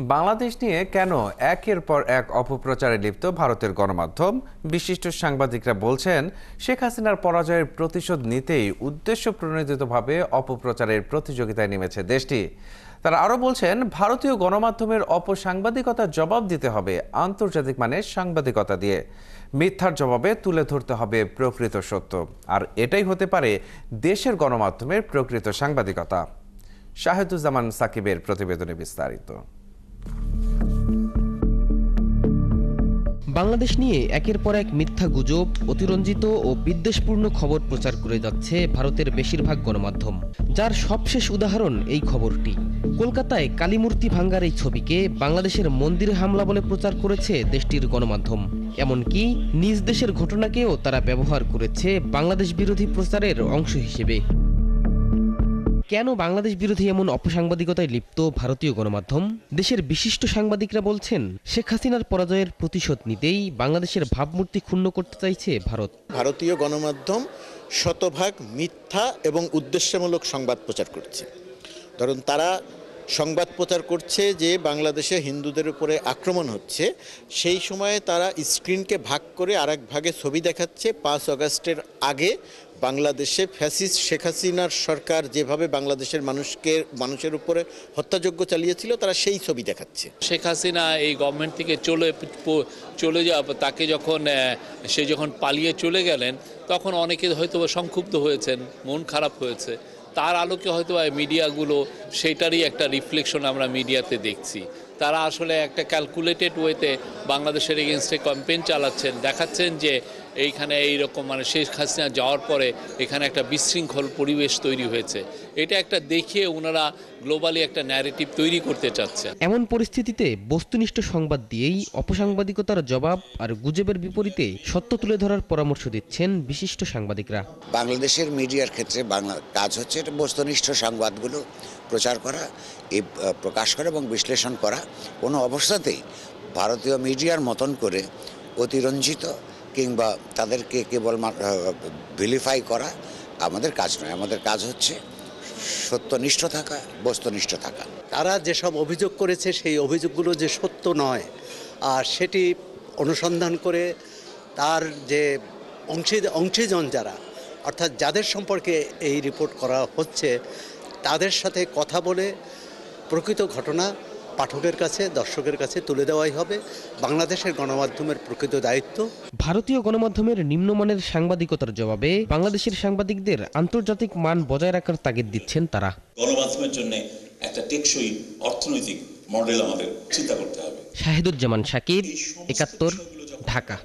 বাংলাদেশ নিয়ে কেন একের পর এক অপপ্রচারে লিপ্ত ভারতের গণমাধ্যম? বিশিষ্ট সাংবাদিকরা বলছেন, শেখ হাসিনার পরাজয়ের প্রতিশোধ নিতেই উদ্দেশ্য প্রণোদিতভাবে অপপ্রচারের প্রতিযোগিতায় নেমেছে দেশটি। তারা আরও বলছেন, ভারতীয় গণমাধ্যমের অপসাংবাদিকতার জবাব দিতে হবে আন্তর্জাতিক মানের সাংবাদিকতা দিয়ে। মিথ্যার জবাবে তুলে ধরতে হবে প্রকৃত সত্য, আর এটাই হতে পারে দেশের গণমাধ্যমের প্রকৃত সাংবাদিকতা। শাহেদুজ্জামান সাকিবের প্রতিবেদনে বিস্তারিত। বাংলাদেশ নিয়ে একের পর এক মিথ্যা গুজব, অতিরঞ্জিত ও বিদ্বেষপূর্ণ খবর প্রচার করে যাচ্ছে ভারতের বেশিরভাগ গণমাধ্যম, যার সবশেষ উদাহরণ এই খবরটি। কলকাতায় কালীমূর্তি ভাঙ্গার এই ছবিকে বাংলাদেশের মন্দিরে হামলা বলে প্রচার করেছে দেশটির গণমাধ্যম। এমনকি নিজ দেশের ঘটনাকেও তারা ব্যবহার করেছে বাংলাদেশ বিরোধী প্রচারের অংশ হিসেবে। কেন বাংলাদেশ বিরোধী এমন অপসাংবাদিকতায় লিপ্ত ভারতীয় গণমাধ্যম? দেশের বিশিষ্ট সাংবাদিকরা বলছেন, শেখ হাসিনার পরাজয়ের প্রতিশোধ নিতেই বাংলাদেশের ভাবমূর্তি ক্ষুণ্ণ করতে চাইছে ভারত। ভারতীয় গণমাধ্যম শতভাগ মিথ্যা এবং উদ্দেশ্যমূলক সংবাদ প্রচার করছে। ধরুন, তারা সংবাদ প্রচার করছে যে বাংলাদেশে হিন্দুদের উপরে আক্রমণ হচ্ছে, সেই সময়ে তারা স্ক্রিনকে ভাগ করে আরেক ভাগে ছবি দেখাচ্ছে 5 আগস্টের আগে বাংলাদেশে ফ্যাসিস্ট শেখ হাসিনার সরকার যেভাবে বাংলাদেশের মানুষের উপরে হত্যাযজ্ঞ চালিয়েছিল, তারা সেই ছবি দেখাচ্ছে। শেখ হাসিনা এই গভর্নমেন্ট থেকে চলে যাওয়া, তাকে সে যখন পালিয়ে চলে গেলেন, তখন অনেকে হয়তো সংক্ষুব্ধ হয়েছেন, মন খারাপ হয়েছে। তার আলোকে হয়তো মিডিয়াগুলো সেটারই একটা রিফ্লেকশন আমরা মিডিয়াতে দেখছি। তারা আসলে একটা ক্যালকুলেটেড ওয়েতে বাংলাদেশের এগেনস্টে ক্যাম্পেইন চালাচ্ছেন, দেখাচ্ছেন যে এইখানে এইরকম শেখ হাসিনা যাওয়ার পরে এখানে একটা বিশৃঙ্খল পরিবেশ তৈরি হয়েছে। এটা একটা দেখিয়ে ওনারা গ্লোবালি একটা ন্যারেটিভ তৈরি করতে চাচ্ছেন। এমন পরিস্থিতিতে বস্তুনিষ্ঠ সংবাদ দিয়েই অপসাংবাদিকতার জবাব আর গুজবের বিপরীতে সত্য তুলে ধরার পরামর্শ দিচ্ছেন বিশিষ্ট সাংবাদিকরা। বাংলাদেশের মিডিয়ার ক্ষেত্রে কাজ হচ্ছে এটা বস্তুনিষ্ঠ সংবাদগুলো প্রচার করা, প্রকাশ করা এবং বিশ্লেষণ করা। কোনো অবস্থাতেই ভারতীয় মিডিয়ার মতন করে অতিরঞ্জিত কিংবা তাদেরকে কেবল ভিলিফাই করা আমাদের কাজ নয়। আমাদের কাজ হচ্ছে সত্যনিষ্ঠ থাকা, বস্তুনিষ্ঠ থাকা। তারা যেসব অভিযোগ করেছে সেই অভিযোগগুলো যে সত্য নয়, আর সেটি অনুসন্ধান করে তার যে অংশীজন যারা, অর্থাৎ যাদের সম্পর্কে এই রিপোর্ট করা হচ্ছে, তাদের সাথে কথা বলে প্রকৃত ঘটনা পাঠকের কাছে, দর্শকের কাছে তুলে দেওয়াই হবে বাংলাদেশের গণমাধ্যমের প্রকৃত দায়িত্ব। ভারতীয় গণমাধ্যমের নিম্নমানের সাংবাদিকতার জবাবে বাংলাদেশের সাংবাদিকদের আন্তর্জাতিক মান বজায় রাখার তাগিদ দিচ্ছেন তারা। গণমাধ্যমের জন্য একটা টেকসই অর্থনৈতিক মডেল আমাদের চিন্তা করতে হবে। শাহেদুজ্জামান সাকিব, ৭১, ঢাকা।